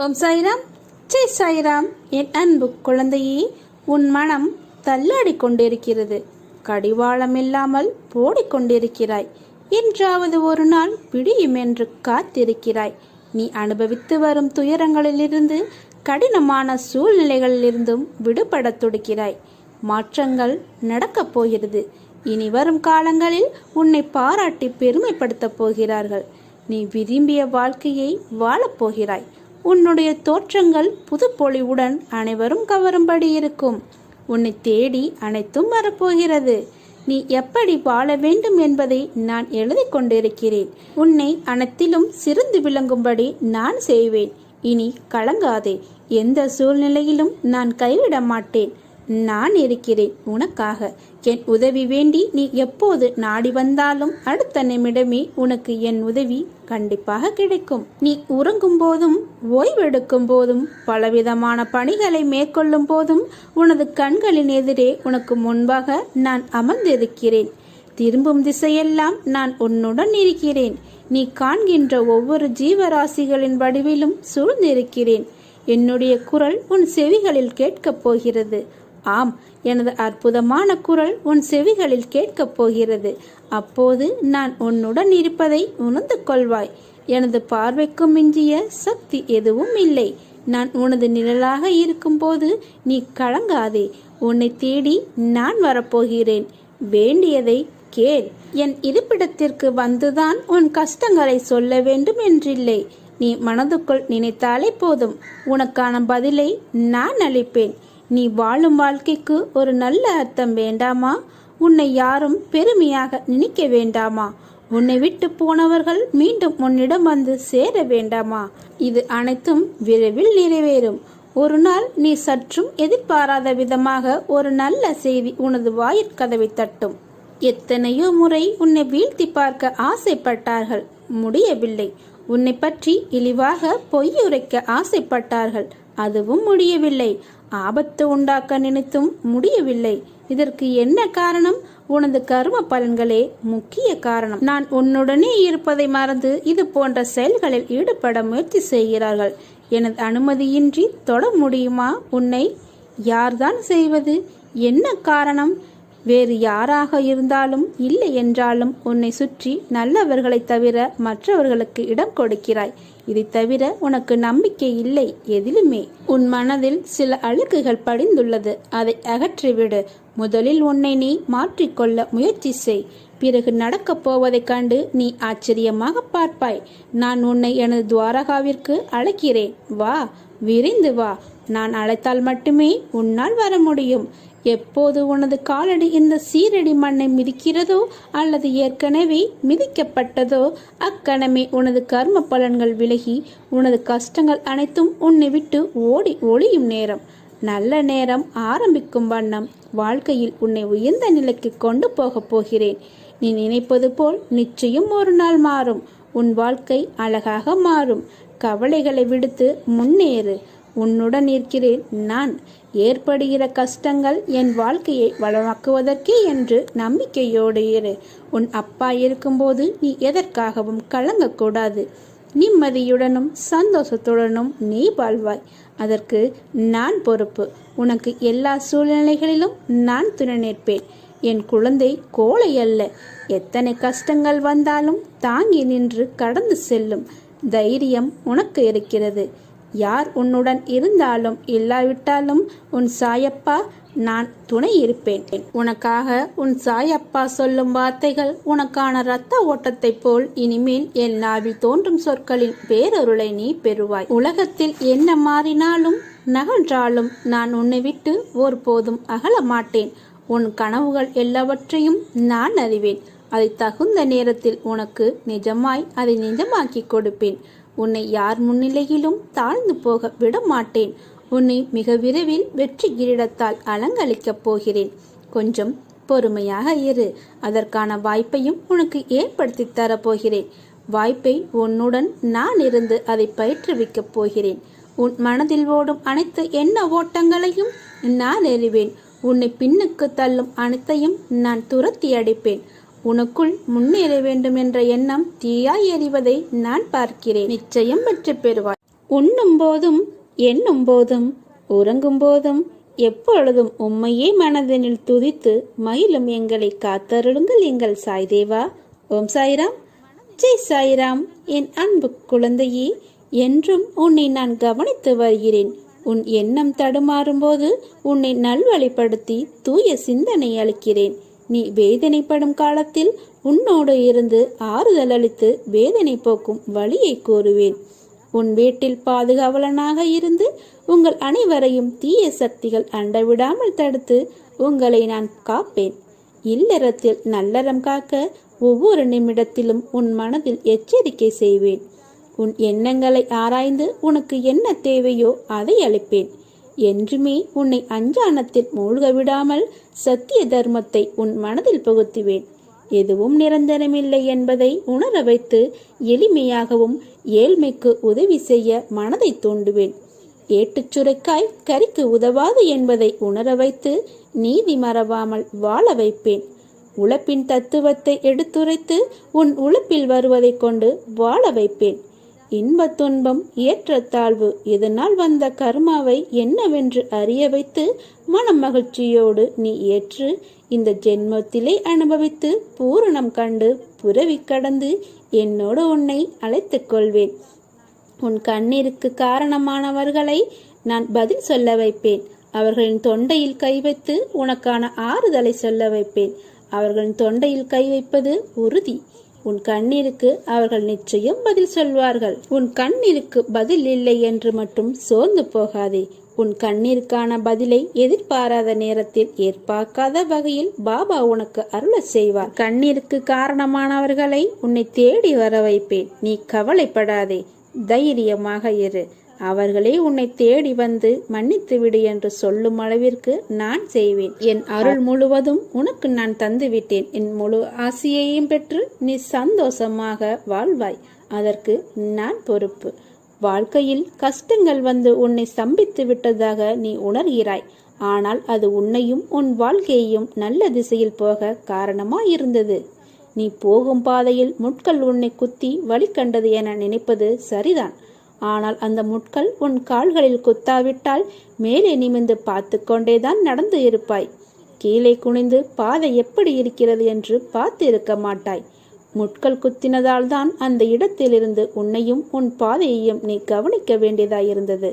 ஓம் சாய்ராம், ஜெய் சாய்ராம். என் அன்பு குழந்தையே, உன் மனம் தள்ளாடி கொண்டிருக்கிறது. கடிவாளம் இல்லாமல் போடிக்கொண்டிருக்கிறாய். என்றாவது ஒரு நாள் பிடியும் என்று காத்திருக்கிறாய். நீ அனுபவித்து வரும் துயரங்களிலிருந்து, கடினமான சூழ்நிலைகளிலிருந்தும் விடுபட துடிக்கிறாய். மாற்றங்கள் நடக்கப் போகிறது. இனி வரும் காலங்களில் உன்னை பாராட்டி பெருமைப்படுத்தப் போகிறார்கள். நீ விரும்பிய வாழ்க்கையை வாழப்போகிறாய். உன்னுடைய தோற்றங்கள் புதுப்பொலிவுடன் அனைவரும் கவரும்படி இருக்கும். உன்னை தேடி அனைத்தும் வரப்போகிறது. நீ எப்படி வாழ வேண்டும் என்பதை நான் எழுதி கொண்டிருக்கிறேன். உன்னை அனைத்திலும் சிறந்து விளங்கும்படி நான் செய்வேன். இனி கலங்காதே. எந்த சூழ்நிலையிலும் நான் கைவிட மாட்டேன். நான் இருக்கிறேன் உனக்காக. என் உதவி வேண்டி நீ எப்போது நாடி வந்தாலும் அடுத்த நிமிடமே உனக்கு என் உதவி கண்டிப்பாக கிடைக்கும். நீ உறங்கும் போதும் ஓய்வெடுக்கும் போதும் பலவிதமான பணிகளை மேற்கொள்ளும் போதும் உனது கண்களின் எதிரே உனக்கு முன்பாக நான் அமர்ந்திருக்கிறேன். திரும்பும் திசையெல்லாம் நான் உன்னுடன் இருக்கிறேன். நீ காண்கின்ற ஒவ்வொரு ஜீவராசிகளின் வடிவிலும் சூழ்ந்திருக்கிறேன். என்னுடைய குரல் உன் செவிகளில் கேட்கப் போகிறது. ஆம், எனது அற்புதமான குரல் உன் செவிகளில் கேட்கப் போகிறது. அப்போது நான் உன்னுடன் இருப்பதை உணர்ந்து கொள்வாய். எனது பார்வைக்கு மிஞ்சிய சக்தி எதுவும் இல்லை. நான் உனது நிழலாக இருக்கும்போது நீ கலங்காதே. உன்னை தேடி நான் வரப்போகிறேன். வேண்டியதை கேள். என் இருப்பிடத்திற்கு வந்துதான் உன் கஷ்டங்களை சொல்ல வேண்டும் என்றில்லை. நீ மனதுக்குள் நினைத்தாலே போதும். உனக்கான பதிலை நான் அளிப்பேன். நீ வாழும் வாழ்க்கைக்கு ஒரு நல்ல அர்த்தம் வேண்டாமா? உன்னை யாரும் பெருமையாக நினைக்க வேண்டாமா? உன்னை விட்டு போனவர்கள் மீண்டும் உன்னிடம் வந்து சேர வேண்டாமா? இது அனைத்தும் விரைவில் நிறைவேறும். ஒரு நாள் நீ சற்றும் எதிர்பாராத விதமாக ஒரு நல்ல செய்தி உனது வாயிற்கதவை தட்டும். எத்தனையோ முறை உன்னை வீழ்த்தி பார்க்க ஆசைப்பட்டார்கள், முடியவில்லை. உன்னை பற்றி இழிவாக பொய்யுரைக்க ஆசைப்பட்டார்கள், அதுவும் முடியவில்லை. ஆபத்து உண்டாக்க நினைத்தும் முடியவில்லை. இதற்கு என்ன காரணம்? உனது கர்ம பலன்களே முக்கிய காரணம். நான் உன்னுடனே இருப்பதை மறந்து இது போன்ற செயல்களில் ஈடுபட முயற்சி செய்கிறார்கள். எனது அனுமதியின்றி தொட முடியுமா உன்னை? யார்தான் செய்வது? என்ன காரணம்? வேறு யாராக இருந்தாலும் இல்லை என்றாலும் உன்னை சுற்றி நல்லவர்களை தவிர மற்றவர்களுக்கு இடம் கொடுக்கிறாய். இதை தவிர உனக்கு நம்பிக்கை இல்லை எதிலுமே. உன் மனதில் சில அழுக்குகள் படிந்துள்ளது. அதை அகற்றிவிடு. முதலில் உன்னை நீ மாற்றிக்கொள்ள முயற்சி செய். பிறகு நடக்கப் போவதைக் கண்டு நீ ஆச்சரியமாக பார்ப்பாய். நான் உன்னை எனது துவாரகாவிற்கு அழைக்கிறேன். வா, விரைந்து வா. நான் அழைத்தால் மட்டுமே உன்னால் வர முடியும். எப்போது உனது காலடி இந்த சீரடி மண்ணை மிதிக்கிறதோ அல்லது ஏற்கனவே மிதிக்கப்பட்டதோ அக்கணமே உனது கர்ம பலன்கள் விலகி உனது கஷ்டங்கள் அனைத்தும் உன்னை விட்டு ஓடி ஒளியும் நேரம். நல்ல நேரம் ஆரம்பிக்கும் வண்ணம் வாழ்க்கையில் உன்னை உயர்ந்த நிலைக்கு கொண்டு போகப் போகிறேன். நீ நினைப்பது போல் நிச்சயம் ஒரு நாள் மாறும். உன் வாழ்க்கை அழகாக மாறும். கவலைகளை விடுத்து முன்னேறு. உன்னுடன் இருக்கிறேன் நான். ஏற்படுகிற கஷ்டங்கள் என் வாழ்க்கையை வளமாக்குவதற்கே என்று நம்பிக்கையோடு இரு. உன் அப்பா இருக்கும்போது நீ எதற்காகவும் கலங்கக்கூடாது. நிம்மதியுடனும் சந்தோஷத்துடனும் நீ வாழ்வாய். அதற்கு நான் பொறுப்பு. உனக்கு எல்லா சூழ்நிலைகளிலும் நான் துணை நிற்பேன். என் குழந்தை கோழை அல்ல. எத்தனை கஷ்டங்கள் வந்தாலும் தாங்கி நின்று கடந்து செல்லும் தைரியம் உனக்கு இருக்கிறது. யார் உன்னுடன் இருந்தாலும் இல்லாவிட்டாலும் உன் சாயப்பா நான் துணை இருப்பேன். உனக்காக உன் சாயப்பா சொல்லும் வார்த்தைகள் உனக்கான இரத்த ஓட்டத்தை போல் இனிமேல் என் நாவில் தோன்றும் சொற்களின் பேரருளை நீ பெறுவாய். உலகத்தில் என்ன மாறினாலும் நகன்றாலும் நான் உன்னை விட்டு ஒருபோதும் அகல மாட்டேன். உன் கனவுகள் எல்லாவற்றையும் நான் அறிவேன். அதை தகுந்த நேரத்தில் உனக்கு நிஜமாய் அதை நிஜமாக்கி கொடுப்பேன். உன்னை யார் முன்னிலையிலும் தாழ்ந்து போக விட மாட்டேன். உன்னை மிக விரைவில் வெற்றி கிரீடத்தால் அலங்கரிக்கப் போகிறேன். கொஞ்சம் பொறுமையாக இரு. அதற்கான வாய்ப்பையும் உனக்கு ஏற்படுத்தி தரப்போகிறேன். வாய்ப்பை உன்னுடன் நான் இருந்து அதை பயிற்றுவிக்கப் போகிறேன். உன் மனதில் ஓடும் அனைத்து எண்ண ஓட்டங்களையும் நான் அறிவேன். உன்னை பின்னுக்கு தள்ளும் அனைத்தையும் நான் துரத்தி அடிப்பேன். உனக்குள் முன்னேற வேண்டும் என்ற எண்ணம் தீயாய் எறிவதை நான் பார்க்கிறேன். நிச்சயம் வெற்றி பெறுவாய். உண்ணும் போதும் எண்ணும் போதும் உறங்கும் போதும் எப்பொழுதும் உம்மையே மனதினில் துதித்து மகிழும் எங்களை காத்தருளுங்கள் எங்கள் சாய்தேவா. ஓம் சாய்ராம். ஜெய் சாய்ராம். என் அன்பு குழந்தையே, என்றும் உன்னை நான் கவனித்து வருகிறேன். உன் எண்ணம் தடுமாறும் போது உன்னை நல்வழிப்படுத்தி தூய சிந்தனை அளிக்கிறேன். நீ வேதனைப்படும் காலத்தில் உன்னோடு இருந்து ஆறுதல் அளித்து வேதனை போக்கும் வழியை கூறுவேன். உன் வீட்டில் பாதுகாவலனாக இருந்து உங்கள் அனைவரையும் தீய சக்திகள் அண்டவிடாமல் தடுத்து உங்களை நான் காப்பேன். இல்லறத்தில் நல்லறம் காக்க ஒவ்வொரு நிமிடத்திலும் உன் மனதில் எச்சரிக்கை செய்வேன். உன் எண்ணங்களை ஆராய்ந்து உனக்கு என்ன தேவையோ அதை அளிப்பேன். என்றுமே உன்னை அஞ்ஞானத்தில் மூழ்க விடாமல் சத்திய தர்மத்தை உன் மனதில் புகுத்துவேன். எதுவும் நிரந்தரமில்லை என்பதை உணர வைத்து எளிமையாகவும் ஏழ்மைக்கு உதவி செய்ய மனதை தூண்டுவேன். ஏட்டுச் சுரைக்காய் கறிக்கு உதவாது என்பதை உணர வைத்து நீதி மறவாமல் வாழ வைப்பேன். உழைப்பின் தத்துவத்தை எடுத்துரைத்து உன் உழைப்பில் வருவதை கொண்டு வாழ வைப்பேன். இன்பத் துன்பம் ஏற்றத்தாழ்வு இதனால் வந்த கர்மாவை என்னவென்று அறிய வைத்து மனம் மகிழ்ச்சியோடு நீ ஏற்று இந்த ஜென்மத்திலே அனுபவித்து பூரணம் கண்டு புரவி கடந்து என்னோடு உன்னை அழைத்துக் கொள்வேன். உன் கண்ணீருக்கு காரணமானவர்களை நான் பதில் சொல்ல வைப்பேன். அவர்களின் தொண்டையில் கை வைத்து உனக்கான ஆறுதலை சொல்ல வைப்பேன். அவர்களின் தொண்டையில் கை வைப்பது உறுதி. உன் கண்ணீருக்கு அவர்கள் நிச்சயம் பதில் சொல்வார்கள். உன் கண்ணீருக்கு பதில் இல்லை என்று மட்டும் சோர்ந்து போகாதே. உன் கண்ணீருக்கான பதிலை எதிர்பாராத நேரத்தில் எதிர்பார்க்காத வகையில் பாபா உனக்கு அருள செய்வார். கண்ணீருக்கு காரணமானவர்களை உன்னை தேடி வர வைப்பேன். நீ கவலைப்படாதே, தைரியமாக இரு. அவர்களே உன்னை தேடி வந்து மன்னித்து விடு என்று சொல்லும் அளவிற்கு நான் செய்வேன். என் அருள் முழுவதும் உனக்கு நான் தந்துவிட்டேன். என் முழு ஆசியையும் பெற்று நீ சந்தோஷமாக வாழ்வாய். அதற்கு நான் பொறுப்பு. வாழ்க்கையில் கஷ்டங்கள் வந்து உன்னை சம்பித்து விட்டதாக நீ உணர்கிறாய். ஆனால் அது உன்னையும் உன் வாழ்க்கையையும் நல்ல திசையில் போக காரணமாயிருந்தது. நீ போகும் பாதையில் முட்கள் உன்னை குத்தி வழி கண்டது என நினைப்பது சரிதான். ஆனால் அந்த முட்கள் உன் கால்களில் குத்தாவிட்டால் மேலே நிமிர்ந்து பார்த்து கொண்டேதான் நடந்து இருப்பாய். கீழே குனிந்து பாதை எப்படி இருக்கிறது என்று பார்த்து இருக்க மாட்டாய். முட்கள் குத்தினதால் தான் அந்த இடத்திலிருந்து உன்னையும் உன் பாதையையும் நீ கவனிக்க வேண்டியதாயிருந்தது.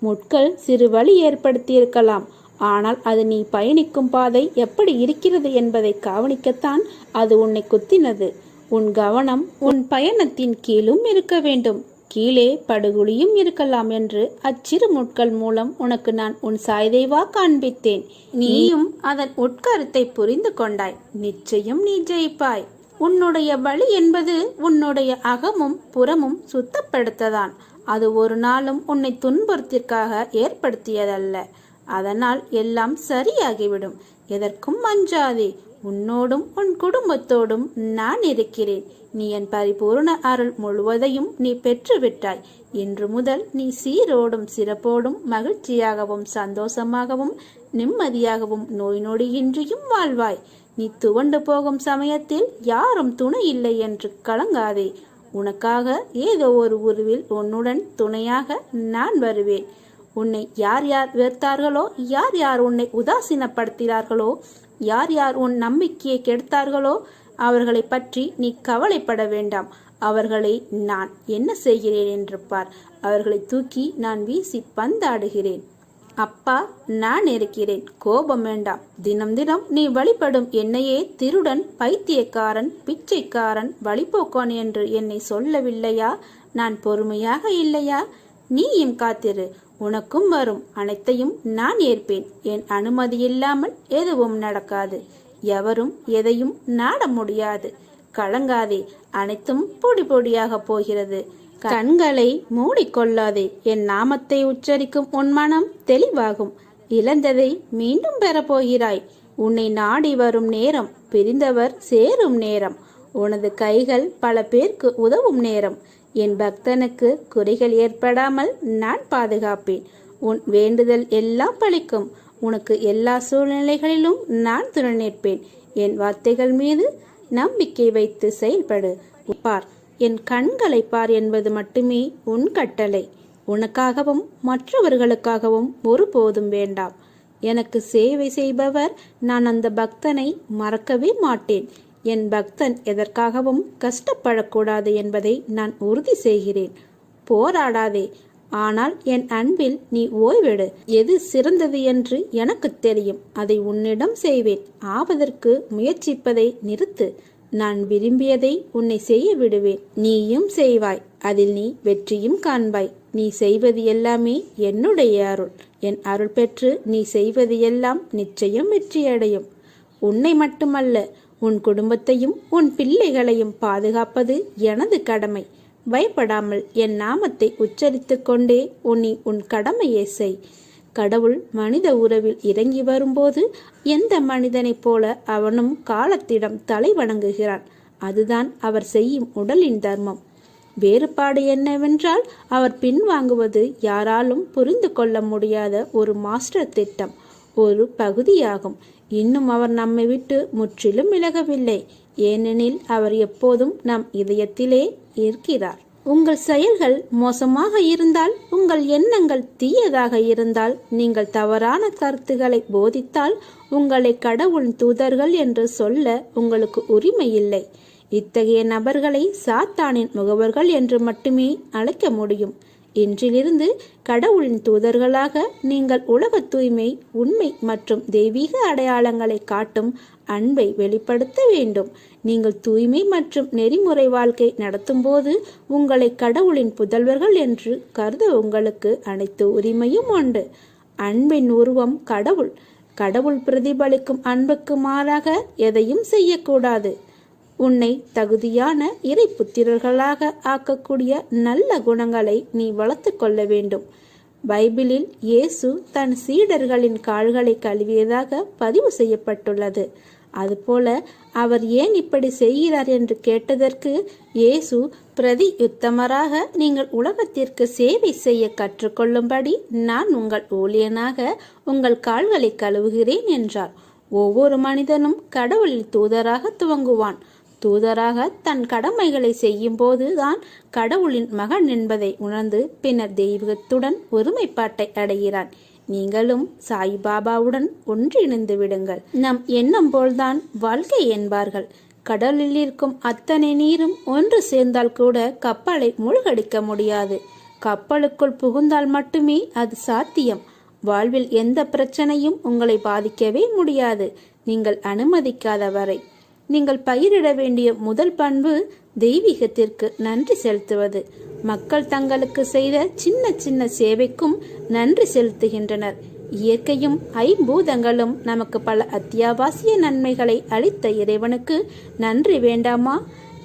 முட்கள் சிறு வழி ஏற்படுத்தி இருக்கலாம். ஆனால் அது நீ பயணிக்கும் பாதை எப்படி இருக்கிறது என்பதை கவனிக்கத்தான் அது உன்னை குத்தினது. உன் கவனம் உன் பயணத்தின் கீழும் இருக்க வேண்டும். கீழே படுகுழியும் இருக்கலாம் என்று அச்சிறு முட்கள் மூலம் உனக்கு நான் உன் சாய்தேவா காண்பித்தேன். நீயும் அதன் உட்கருத்தை புரிந்து கொண்டாய். நிச்சயம் நீ ஜெயிப்பாய். உன்னுடைய வழி என்பது உன்னுடைய அகமும் புறமும் சுத்தப்படுத்ததான். அது ஒரு நாளும் உன்னை துன்பத்திற்காக ஏற்படுத்தியதல்ல. அதனால் எல்லாம் சரியாகிவிடும். எதற்கும் அஞ்சாதே. உன்னோடும் உன் குடும்பத்தோடும் நான் இருக்கிறேன். நீ என் பரிபூர்ண அருள் முழுவதையும் நீ பெற்றுவிட்டாய். இன்று முதல் நீ சீரோடும் சிறப்போடும் மகிழ்ச்சியாகவும் சந்தோஷமாகவும் நிம்மதியாகவும் நோய் நொடியின்றியும் வாழ்வாய். நீ துவண்டு போகும் சமயத்தில் யாரும் துணை இல்லை என்று கலங்காதே. உனக்காக ஏதோ ஒரு உருவில் உன்னுடன் துணையாக நான் வருவேன். உன்னை யார் யார் வெறுத்தார்களோ, யார் யார் உன்னை உதாசீனப்படுத்தினார்களோ, யார் யார் உன் நம்பிக்கையை கெடுத்தார்களோ அவர்களை பற்றி நீ கவலைப்பட வேண்டாம். அவர்களை நான் என்ன செய்கிறேன் என்று பார். அவர்களை தூக்கி நான் வீசி பந்தாடுகிறேன். அப்பா, நான் இருக்கிறேன். கோபம் வேண்டாம். தினம் தினம் நீ வழிபடும் என்னையே திருடன், பைத்தியக்காரன், பிச்சைக்காரன், வழிபோக்கான் என்று என்னை சொல்லவில்லையா? நான் பொறுமையாக இல்லையா? நீயும் காத்திரு. உனக்கும் வரும் அனைத்தையும் நான் ஏற்பேன். என் அனுமதி இல்லாமல் எதுவும் நடக்காது. எவரும் எதையும் நாட முடியாது. கலங்காதே. அனைத்தும் பொடி பொடியாக போகிறது. கண்களை மூடிக்கொள்ளாதே. என் நாமத்தை உச்சரிக்கும் உன் மனம் தெளிவாகும். இழந்ததை மீண்டும் பெறப்போகிறாய். உன்னை நாடி வரும் நேரம், பிரிந்தவர் சேரும் நேரம். உனது கைகள் பல பேருக்கு உதவும் நேரம். என் பக்தனுக்கு குறைகள் ஏற்படாமல் நான் பாதுகாப்பேன். உன் வேண்டுதல் எல்லாம் பலிக்கும். உனக்கு எல்லா சூழ்நிலைகளிலும் நான் துணை நிற்பேன். என் வார்த்தைகள் மீது நம்பிக்கை வைத்து செயல்படு. பார், என் கண்களை பார் என்பது மட்டுமே உன் கட்டளை. உனக்காகவும் மற்றவர்களுக்காகவும் ஒருபோதும் வேண்டாம். எனக்கு சேவை செய்பவர், நான் அந்த பக்தனை மறக்கவே மாட்டேன். என் பக்தன் எதற்காகவும் கஷ்டப்படக்கூடாது என்பதை நான் உறுதி செய்கிறேன். போராடாதே, ஆனால் என் அன்பில் நீ ஓய்வெடு. எது சிறந்தது என்று எனக்கு தெரியும், அதை உன்னிடம் செய்வேன். ஆவதற்கு முயற்சிப்பதை நிறுத்து. நான் விரும்பியதை உன்னை செய்ய விடுவேன். நீயும் செய்வாய், அதில் நீ வெற்றியும் காண்பாய். நீ செய்வது எல்லாமே என்னுடைய அருள். என் அருள் பெற்று நீ செய்வது எல்லாம் நிச்சயம் வெற்றியடையும். உன்னை மட்டுமல்ல, உன் குடும்பத்தையும் உன் பிள்ளைகளையும் பாதுகாப்பது எனது கடமை. பயப்படாமல் என் நாமத்தை உச்சரித்து கொண்டே உன் கடமையை செய். கடவுள் மனித உறவில் இறங்கி வரும்போது எந்த மனிதனைப் போல அவனும் காலத்திடம் தலை வணங்குகிறான். அதுதான் அவர் செய்யும் உடலின் தர்மம். வேறுபாடு என்னவென்றால், அவர் பின்வாங்குவது யாராலும் புரிந்து கொள்ள முடியாத ஒரு மாஸ்டர் திட்டம், ஒரு பகுதியாகும். இன்னும் அவர் நம்மை விட்டு முற்றிலும் விலகவில்லை. ஏனெனில் அவர் எப்போதும் நம் இதயத்திலே இருக்கிறார். உங்கள் செயல்கள் மோசமாக இருந்தால், உங்கள் எண்ணங்கள் தீயதாக இருந்தால், நீங்கள் தவறான கருத்துக்களை போதித்தால், உங்களை கடவுளின் தூதர்கள் என்று சொல்ல உங்களுக்கு உரிமை இல்லை. இத்தகைய நபர்களை சாத்தானின் முகவர்கள் என்று மட்டுமே அழைக்க முடியும். இன்றிலிருந்து கடவுளின் தூதர்களாக நீங்கள் உலக தூய்மை, உண்மை மற்றும் தெய்வீக அடையாளங்களை காட்டும் அன்பை வெளிப்படுத்த வேண்டும். நீங்கள் தூய்மை மற்றும் நெறிமுறை வாழ்க்கை நடத்தும் போது உங்களை கடவுளின் புதல்வர்கள் என்று கருத உங்களுக்கு அனைத்து உரிமையும் உண்டு. அன்பின் உருவம் கடவுள். கடவுள் பிரதிபலிக்கும் அன்புக்கு மாறாக எதையும் செய்யக்கூடாது. உன்னை தகுதியான இறை புத்திரர்களாக ஆக்கக்கூடிய நல்ல குணங்களை நீ வளர்த்து கொள்ள வேண்டும். பைபிளில் இயேசு தன் சீடர்களின் கால்களை கழுவியதாக பதிவு செய்யப்பட்டுள்ளது. அதுபோல அவர் ஏன் இப்படி செய்கிறார் என்று கேட்டதற்கு இயேசு, பிரதி யுத்தமராக நீங்கள் உலகத்திற்கு சேவை செய்ய கற்றுக்கொள்ளும்படி நான் உங்கள் ஊழியனாக உங்கள் கால்களை கழுவுகிறேன் என்றார். ஒவ்வொரு மனிதனும் கடவுளின் தூதராக துவங்குவான். தூதராக தன் கடமைகளை செய்யும் போதுதான் கடவுளின் மகன் என்பதை உணர்ந்து பின்னர் தெய்வத்துடன் ஒருமைப்பாட்டை அடைகிறான். நீங்களும் சாய்பாபாவுடன் ஒன்றிணைந்து விடுங்கள். நம் எண்ணம் போல்தான் வாழ்க்கை என்பார்கள். கடலில் இருக்கும் அத்தனை நீரும் ஒன்று சேர்ந்தால் கூட கப்பலை மூழ்கடிக்க முடியாது. கப்பலுக்குள் புகுந்தால் மட்டுமே அது சாத்தியம். வாழ்வில் எந்த பிரச்சனையும் உங்களை பாதிக்கவே முடியாது, நீங்கள் அனுமதிக்காத வரை. நீங்கள் பயிரிட வேண்டிய முதல் பண்பு தெய்வீகத்திற்கு நன்றி செலுத்துவது. மக்கள் தங்களுக்கு செய்த சின்ன சின்ன சேவைக்கும் நன்றி செலுத்துகின்றனர். இயற்கையும் ஐம்பூதங்களும் நமக்கு பல அத்தியாவசிய நன்மைகளை அளித்த இறைவனுக்கு நன்றி வேண்டாமா?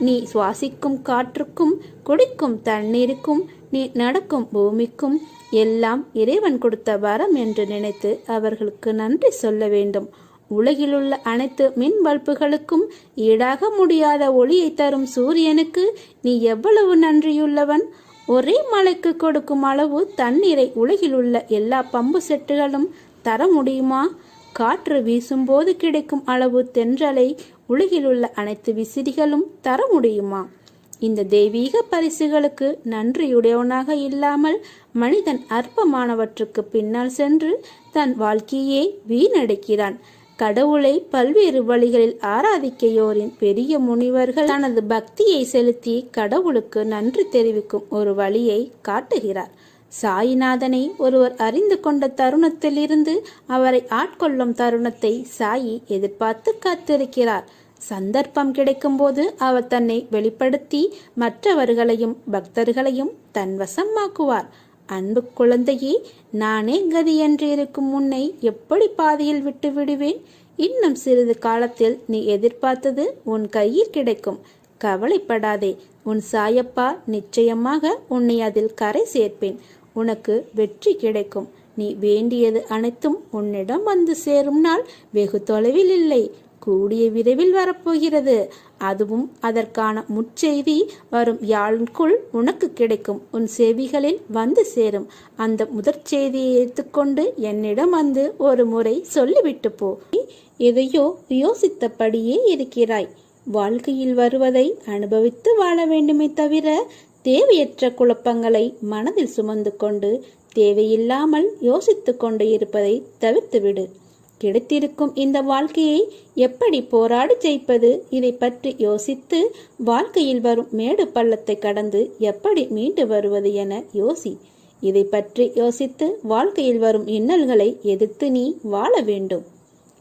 நீ சுவாசிக்கும் காற்றுக்கும், குடிக்கும் தண்ணீருக்கும், நீ நடக்கும் பூமிக்கும் எல்லாம் இறைவன் கொடுத்த வரம் என்று நினைத்து அவர்களுக்கு நன்றி சொல்ல வேண்டும். உலகிலுள்ள அனைத்து மின் பல்புகளுக்கும் ஈடாக முடியாத ஒளியை தரும் சூரியனுக்கு நீ எவ்வளவு நன்றியுள்ளவன். ஒரே மலைக்கு கொடுக்கும் அளவு தண்ணீரை உலகிலுள்ள எல்லா பம்பு செட்டுகளும் தர முடியுமா? காற்று வீசும்போது கிடைக்கும் அளவு தென்றலை உலகிலுள்ள அனைத்து விசிறிகளும் தர முடியுமா? இந்த தெய்வீக பரிசுகளுக்கு நன்றியுடையவனாக இல்லாமல் மனிதன் அற்பமானவற்றுக்கு பின்னால் சென்று தன் வாழ்க்கையை வீணடிக்கிறான். கடவுளை பல்வேறு வழிகளில் ஆராதிக்கையோரின் பெரிய முனிவர்கள் தனது பக்தியை செலுத்தி கடவுளுக்கு நன்றி தெரிவிக்கும் ஒரு வழியை காட்டுகிறார். சாயிநாதனை ஒருவர் அறிந்து கொண்ட தருணத்திலிருந்து அவரை ஆட்கொள்ளும் தருணத்தை சாயி எதிர்பார்த்து காத்திருக்கிறார். சந்தர்ப்பம் கிடைக்கும் போது அவர் தன்னை வெளிப்படுத்தி மற்றவர்களையும் பக்தர்களையும் தன்வசமாக்குவார். அன்பு குழந்தையே, நானே கதி என்று இருக்கும் உன்னை எப்படி பாதையில் விட்டு விடுவேன்? இன்னும் சிறிது காலத்தில் நீ எதிர்பார்த்தது உன் கையில் கிடைக்கும். கவலைப்படாதே, உன் சாயப்பா நிச்சயமாக உன்னை அதில் கரை சேர்ப்பேன். உனக்கு வெற்றி கிடைக்கும். நீ வேண்டியது அனைத்தும் உன்னிடம் வந்து சேரும் நாள் வெகு தொலைவில் இல்லை, கூடிய விரைவில் வரப்போகிறது. அதுவும் அதற்கான முற்செய்தி வரும் யாழுக்குள் உனக்கு கிடைக்கும். உன் செவிகளில் வந்து சேரும். அந்த முதற் செய்தியை எடுத்துக்கொண்டு என்னிடம் வந்து ஒரு முறை சொல்லிவிட்டு போ. எதையோ யோசித்தபடியே இருக்கிறாய். வாழ்க்கையில் வருவதை அனுபவித்து வாழ வேண்டுமே தவிர தேவையற்ற குழப்பங்களை மனதில் சுமந்து கொண்டு தேவையில்லாமல் யோசித்து கொண்டு இருப்பதை தவிர்த்துவிடு. கிடைத்திருக்கும் இந்த வாழ்க்கையை எப்படி போராடி ஜெயிப்பது, இதை பற்றி யோசித்து வாழ்க்கையில் வரும் மேடு பள்ளத்தை கடந்து எப்படி மீண்டு வருவது என யோசி. இதை பற்றி யோசித்து வாழ்க்கையில் வரும் இன்னல்களை எதிர்த்து நீ வாழ வேண்டும்.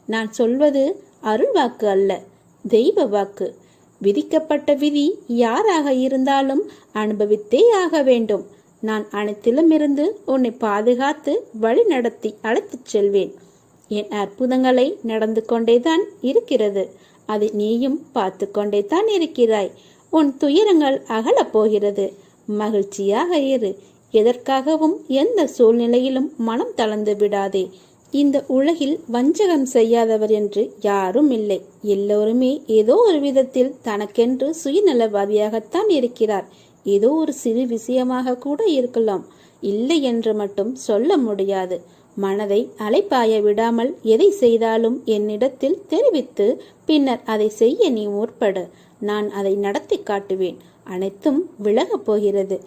நான் சொல்வது அருள் வாக்கு அல்ல, தெய்வ வாக்கு. விதிக்கப்பட்ட விதி யாராக இருந்தாலும் அனுபவித்தே ஆக வேண்டும். நான் அனைத்திலும் இருந்து உன்னை பாதுகாத்து வழி நடத்தி அழைத்துச் செல்வேன். என் அற்புதங்களை நடந்து கொண்டேதான் இருக்கிறது. அதை நீயும் பார்த்து கொண்டே தான் இருக்கிறாய். உன் துயரங்கள் அகலப் போகிறது. மகிழ்ச்சியாக இரு. எதற்காகவும் எந்த சூழ்நிலையிலும் மனம் தளர்ந்து விடாதே. இந்த உலகில் வஞ்சகம் செய்யாதவர் என்று யாரும் இல்லை. எல்லோருமே ஏதோ ஒரு விதத்தில் தனக்கென்று சுயநலவாதியாகத்தான் இருக்கிறார். ஏதோ ஒரு சிறு விஷயமாக கூட இருக்கலாம், இல்லை என்று மட்டும் சொல்ல முடியாது. மனதை அலைப்பாய விடாமல் எதை செய்தாலும் என்னிடத்தில் தெரிவித்து பின்னர் அதை செய்ய நீ முற்படு. நான் அதை நடத்தி காட்டுவேன். அனைத்தும் விலகப் போகிறது.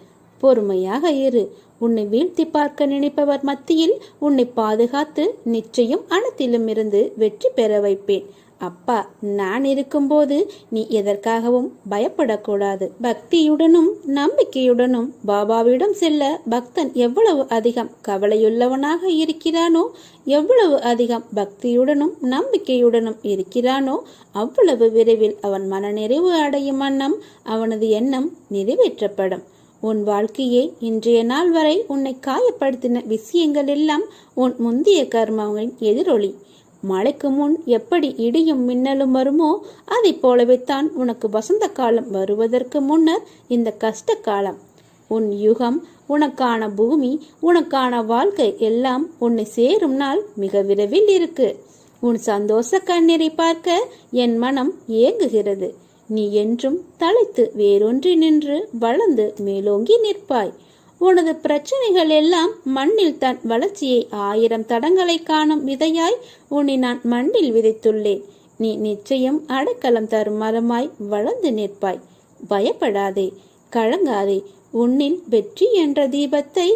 பொறுமையாக இரு. உன்னை வீழ்த்தி பார்க்க நினைப்பவர் மத்தியில் உன்னை பாதுகாத்து நிச்சயம் அனைத்திலும் இருந்து வெற்றி பெற வைப்பேன். அப்பா நான் இருக்கும்போது நீ எதற்காகவும் பயப்படக்கூடாது. பக்தியுடனும் நம்பிக்கையுடனும் பாபாவிடம் செல்ல பக்தன் எவ்வளவு அதிகம் கவலையுள்ளவனாக இருக்கிறானோ, எவ்வளவு அதிகம் பக்தியுடனும் நம்பிக்கையுடனும் இருக்கிறானோ, அவ்வளவு விரைவில் அவன் மனநிறைவு அடையும் வண்ணம் அவனது எண்ணம் நிறைவேற்றப்படும். உன் வாழ்க்கையை இன்றைய நாள் வரை உன்னை காயப்படுத்தின விஷயங்கள் எல்லாம் உன் முந்தைய கர்மங்களின் எதிரொலி. மழைக்கு முன் எப்படி இடியும் மின்னலும் வருமோ அதை போலவே தான் உனக்கு வசந்த காலம் வருவதற்கு முன்னர் இந்த கஷ்ட காலம். உன் யுகம், உனக்கான பூமி, உனக்கான வாழ்க்கை எல்லாம் உன்னை சேரும் நாள் மிக விரைவில் இருக்கு. உன் சந்தோஷ கண்ணீரை பார்க்க என் மனம் ஏங்குகிறது. நீ என்றும் தலைத்து வேரொன்றி நின்று வளர்ந்து மேலோங்கி நிற்பாய். உனது பிரச்சனைகள் எல்லாம் மண்ணில் தன் வளர்ச்சியை 1000 தடங்களை காணும் விதையாய் உன்னை நான் மண்ணில் விதைத்துள்ளேன். நீ நிச்சயம் அடைக்கலம் தரும் மரமாய் வளர்ந்து நிற்பாய். பயப்படாதே, கலங்காதே. உன்னில் வெற்றி என்ற தீபத்தை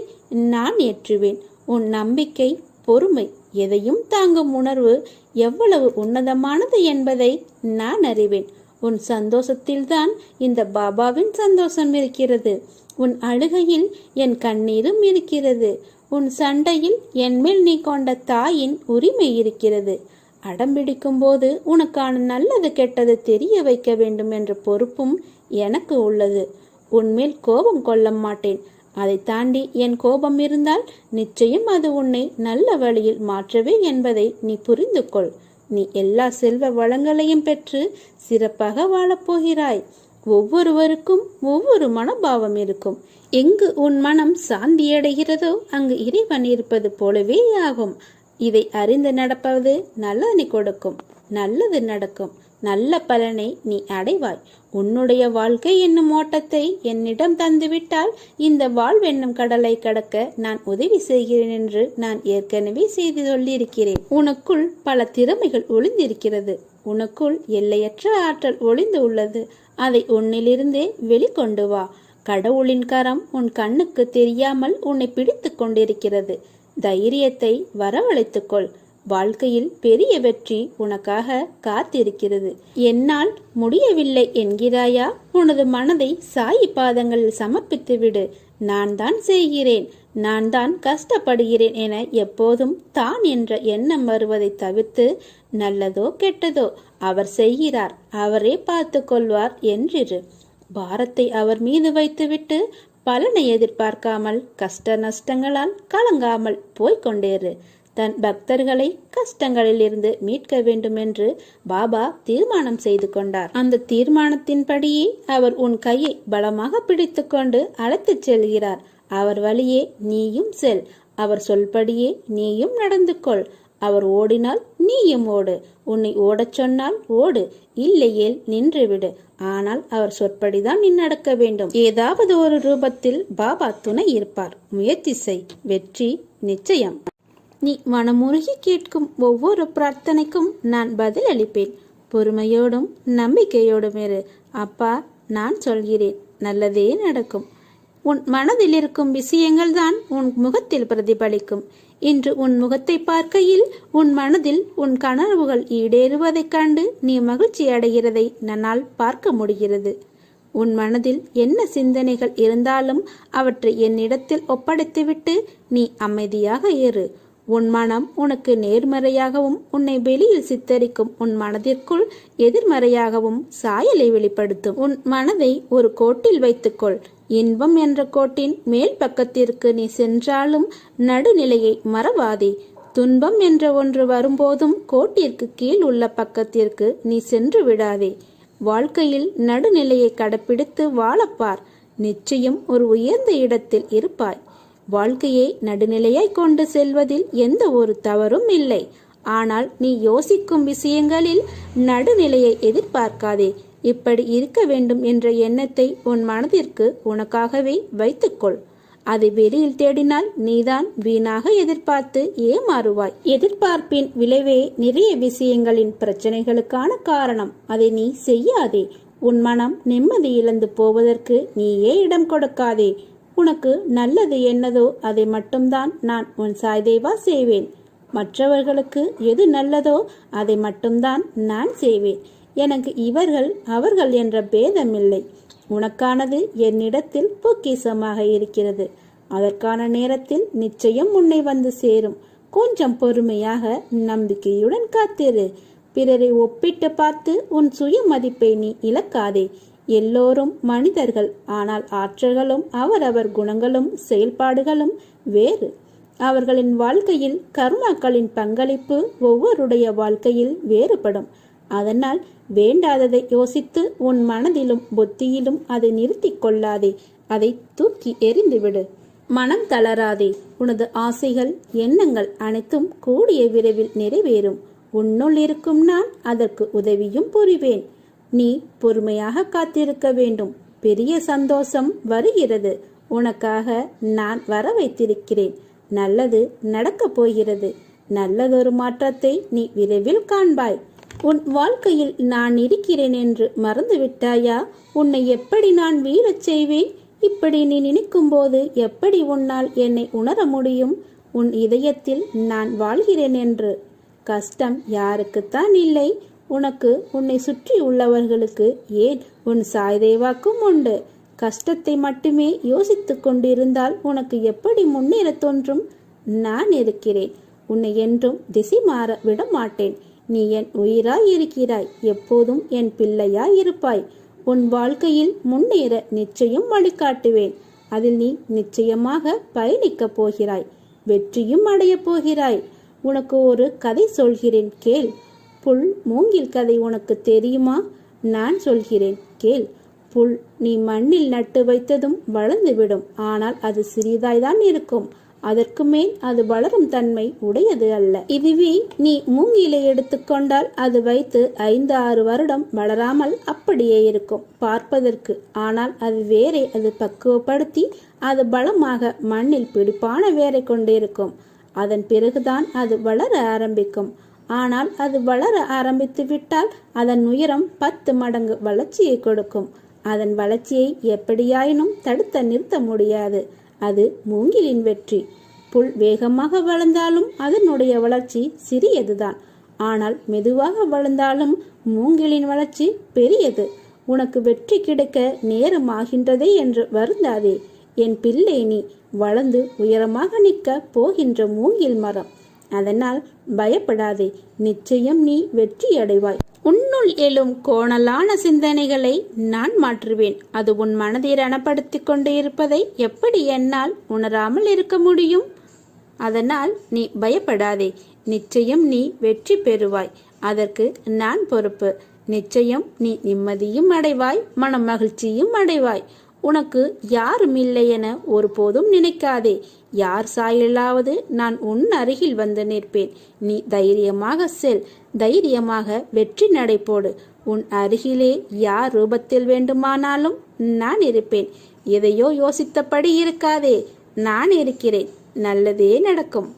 நான் ஏற்றுவேன். உன் நம்பிக்கை, பொறுமை, எதையும் தாங்கும் உணர்வு எவ்வளவு உன்னதமானது என்பதை நான் அறிவேன். உன் சந்தோஷத்தில்தான் இந்த பாபாவின் சந்தோஷம் இருக்கிறது. உன் அழுகையில் என் கண்ணீரும் இருக்கிறது. உன் சண்டையில் என் மேல் நீ கொண்ட தாயின் உரிமை இருக்கிறது. அடம்பிடிக்கும் போது உனக்கான நல்லது கெட்டது தெரிய வைக்க வேண்டும் என்ற பொறுப்பும் எனக்கு உள்ளது. உன்மேல் கோபம் கொள்ள மாட்டேன். அதை தாண்டி என் கோபம் இருந்தால் நிச்சயம் அது உன்னை நல்ல வழியில் மாற்றவே என்பதை நீ புரிந்து கொள். நீ எல்லா செல்வ வளங்களையும் பெற்று சிறப்பாக வாழப்போகிறாய். ஒவ்வொருவருக்கும் ஒவ்வொரு மனோபாவம் இருக்கும். எங்கு உன் மனம் சாந்தியடைகிறதோ அங்கு இறைவன் இருப்பது போலவே ஆகும். இதை அறிந்து நடப்பது நல்லதை கொடுக்கும். நல்லது நடக்கும். நல்ல பலனை நீ அடைவாய். உன்னுடைய வாழ்க்கை என்னும் ஓட்டத்தை என்னிடம் தந்துவிட்டால் இந்த வாழ்வென்னும் கடலை கடக்க நான் உதவி செய்கிறேன் என்று நான் ஏற்கனவே செய்து சொல்லியிருக்கிறேன். உனக்குள் பல திறமைகள் ஒளிந்திருக்கிறது. உனக்குள் எல்லையற்ற ஆற்றல் ஒளிந்து உள்ளது. அதை உன்னிலிருந்தே வெளிக்கொண்டு வா. கடவுளின் கரம் உன் கண்ணுக்கு தெரியாமல் உன்னை பிடித்து கொண்டிருக்கிறது. தைரியத்தை வரவழைத்துக்கொள். வாழ்க்கையில் பெரிய வெற்றி உனக்காக காத்திருக்கிறது. என்னால் முடியவில்லை என்கிறாயா? உனது மனதை சாயி பாதங்களில் சமர்ப்பித்து விடு. நான் தான் செய்கிறேன், நான் தான் கஷ்டப்படுகிறேன் என எப்போதும் தான் என்ற எண்ணம் வருவதை தவிர்த்து நல்லதோ கெட்டதோ அவர் செய்கிறார், அவரே பார்த்து கொள்வார் என்றிரு. பாரத்தை அவர் மீது வைத்துவிட்டு பலனை எதிர்பார்க்காமல் கஷ்ட நஷ்டங்களால் கலங்காமல் போய்கொண்டேரு. தன் பக்தர்களை கஷ்டங்களில் இருந்து மீட்க வேண்டும் என்று பாபா தீர்மானம் செய்து கொண்டார். அந்த தீர்மானத்தின்படியே அவர் உன் கையை பலமாக பிடித்து கொண்டு அழைத்துச் செல்கிறார். அவர் வழியே நீயும் செல். அவர் சொல்படியே நீயும் நடந்து கொள். அவர் ஓடினால் நீயும் ஓடு. உன்னை ஓடச் சொன்னால் ஓடு, இல்லையேல் நின்றுவிடு. ஆனால் அவர் சொற்படிதான் நீ நடக்க வேண்டும். ஏதாவது ஒரு ரூபத்தில் பாபா துணை இருப்பார். முயற்சி செய், வெற்றி நிச்சயம். நீ மனமுருகி கேட்கும் ஒவ்வொரு பிரார்த்தனைக்கும் நான் பதில் அளிப்பேன். பொறுமையோடும் நம்பிக்கையோடும் இரு. அப்பா, நான் சொல்கிறேன், நல்லதே நடக்கும். உன் மனதில் இருக்கும் விஷயங்கள் தான் உன் முகத்தில் பிரதிபலிக்கும். இன்று உன் முகத்தை பார்க்கையில் உன் மனதில் உன் கனவுகள் ஈடேறுவதைக் கண்டு நீ மகிழ்ச்சி அடைகிறதை நன்னால் பார்க்க முடிகிறது. உன் மனதில் என்ன சிந்தனைகள் இருந்தாலும் அவற்றை என்னிடத்தில் ஒப்படைத்துவிட்டு நீ அமைதியாக இரு. உன் மனம் உனக்கு நேர்மறையாகவும் உன்னை வெளியில் சித்தரிக்கும் உன் மனதிற்குள் எதிர்மறையாகவும் சாயலை வெளிப்படுத்தும். உன் மனதை ஒரு கோட்டில் வைத்துக்கொள். இன்பம் என்ற கோட்டின் மேல் பக்கத்திற்கு நீ சென்றாலும் நடுநிலையை மறவாதே. துன்பம் என்ற ஒன்று வரும்போதும் கோட்டிற்கு கீழ் உள்ள பக்கத்திற்கு நீ சென்று விடாதே. வாழ்க்கையில் நடுநிலையை கடைப்பிடித்து வாழப்பார். நிச்சயம் ஒரு உயர்ந்த இடத்தில் இருப்பாய். வாழ்க்கையை நடுநிலையாய் கொண்டு செல்வதில் எந்த ஒரு தவறும் இல்லை. ஆனால் நீ யோசிக்கும் விஷயங்களில் நடுநிலையை எதிர்பார்க்காதே. இப்படி இருக்க வேண்டும் என்ற எண்ணத்தை உன் மனதிற்கு உனக்காகவே வைத்துக்கொள். அதை வெளியில் தேடினால் நீதான் வீணாக எதிர்பார்த்து ஏமாறுவாய். எதிர்பார்ப்பின் விளைவே நிறைய விஷயங்களின் பிரச்சனைகளுக்கான காரணம். அதை நீ செய்யாதே. உன் மனம் நிம்மதி இழந்து போவதற்கு நீயே இடம் கொடுக்காதே. உனக்கு நல்லது என்னதோ அதை மட்டும்தான் நான் உன் சாய்தேவா செய்வேன். மற்றவர்களுக்கு எது நல்லதோ அதை மட்டும்தான் நான் செய்வேன். எனக்கு இவர்கள் அவர்கள் என்ற பேதமில்லை. உனக்கானது என்னிடத்தில் பொக்கிஷமாக இருக்கிறது. அதற்கான நேரத்தில் நிச்சயம் உன்னை வந்து சேரும். கொஞ்சம் பொறுமையாக நம்பிக்கையுடன் காத்திரு. பிறரை ஒப்பிட்டு பார்த்து உன் சுய மதிப்பை நீ இழக்காதே. எல்லோரும் மனிதர்கள். ஆனால் ஆற்றல்களும் அவரவர் குணங்களும் செயல்பாடுகளும் வேறு. அவர்களின் வாழ்க்கையில் கர்மாக்களின் பங்களிப்பு ஒவ்வொருடைய வாழ்க்கையில் வேறுபடும். அதனால் வேண்டாததை யோசித்து உன் மனதிலும் புத்தியிலும் அதை நிறுத்தி கொள்ளாதே. அதை தூக்கி எறிந்துவிடு. மனம் தளராதே. உனது ஆசைகள் எண்ணங்கள் அனைத்தும் கூடிய விரைவில் நிறைவேறும். உன்னுள் இருக்கும் நான் அதற்கு உதவியும் புரிவேன். நீ பொறுமையாக காத்திருக்க வேண்டும். பெரிய சந்தோஷம் வருகிறது. உனக்காக நான் வர வைத்திருக்கிறேன். நல்லது நடக்கப் போகிறது. நல்லதொரு மாற்றத்தை நீ விரைவில் காண்பாய். உன் வாழ்க்கையில் நான் இருக்கிறேன் என்று மறந்து விட்டாயா? உன்னை எப்படி நான் வீழச் செய்வேன்? இப்படி நீ நினைக்கும் போது எப்படி உன்னால் என்னை உணர முடியும்? உன் இதயத்தில் நான் வாழ்கிறேன் என்று. கஷ்டம் யாருக்குத்தான் இல்லை? உனக்கு உன்னை சுற்றி உள்ளவர்களுக்கு, ஏன் உன் சாய்தேவாக்கும் உண்டு. கஷ்டத்தை மட்டுமே யோசித்து கொண்டிருந்தால் உனக்கு எப்படி முன்னேற தோன்றும்? நான் இருக்கிறேன். உன்னை என்றும் திசை மாற விட மாட்டேன். நீ என் உயிராய் இருக்கிறாய். எப்போதும் என் பிள்ளையாய் இருப்பாய். உன் வாழ்க்கையில் முன்னேற நிச்சயம் வழிகாட்டுவேன். அதில் நீ நிச்சயமாக பயணிக்கப் போகிறாய். வெற்றியும் அடையப் போகிறாய். உனக்கு ஒரு கதை சொல்கிறேன், கேள். புல் மூங்கில் கதை உனக்கு தெரியுமா? நான் சொல்கிறேன், கேள். புல் நீ மண்ணில் நட்டு வைத்ததும் வளர்ந்துவிடும். ஆனால் அது சிறிதாய்தான் இருக்கும். அதற்கு மேல் அது வளரும் தன்மை உடையது அல்ல. இதுவே நீ மூங்கிலை எடுத்துக்கொண்டால் அது வைத்து 5-6 வருடம் வளராமல் அப்படியே இருக்கும் பார்ப்பதற்கு. ஆனால் அது வேரை அது பக்குவப்படுத்தி அது பலமாக மண்ணில் பிடிப்பான வேரை கொண்டிருக்கும். அதன் பிறகுதான் அது வளர ஆரம்பிக்கும். ஆனால் அது வளர ஆரம்பித்து விட்டால் அதன் உயரம் 10 மடங்கு வளர்ச்சியை கொடுக்கும். அதன் வளர்ச்சியை எப்படியாயினும் தடுத்து நிறுத்த முடியாது. அது மூங்கிலின் வெற்றி. புல் வேகமாக வளர்ந்தாலும் அதனுடைய வளர்ச்சி சிறியதுதான். ஆனால் மெதுவாக வளர்ந்தாலும் மூங்கிலின் வளர்ச்சி பெரியது. உனக்கு வெற்றி கிடைக்க நேரம் ஆகின்றதே என்று வருந்தாதே. என் பிள்ளை, நீ வளர்ந்து உயரமாக நிற்க போகின்ற மூங்கில் மரம். அதனால் பயப்படாதே. நிச்சயம் நீ வெற்றி அடைவாய். உன்னுள் எழும் கோணலான சிந்தனைகளை நான் மாற்றுவேன். அது உன் மனதை ரணப்படுத்தி கொண்டு இருப்பதை எப்படி என்னால் உணராமல் இருக்க முடியும்? அதனால் நீ பயப்படாதே. நிச்சயம் நீ வெற்றி பெறுவாய். அதற்கு நான் பொறுப்பு. நிச்சயம் நீ நிம்மதியும் அடைவாய், மன மகிழ்ச்சியும் அடைவாய். உனக்கு யாரும் இல்லை என ஒருபோதும் நினைக்காதே. யார் சாயலாவது நான் உன் அருகில் வந்து நிற்பேன். நீ தைரியமாக செல். தைரியமாக வெற்றி நடை போடு. உன் அருகிலே யார் ரூபத்தில் வேண்டுமானாலும் நான் இருப்பேன். எதையோ யோசித்தபடி இருக்காதே. நான் இருக்கிறேன். நல்லதே நடக்கும்.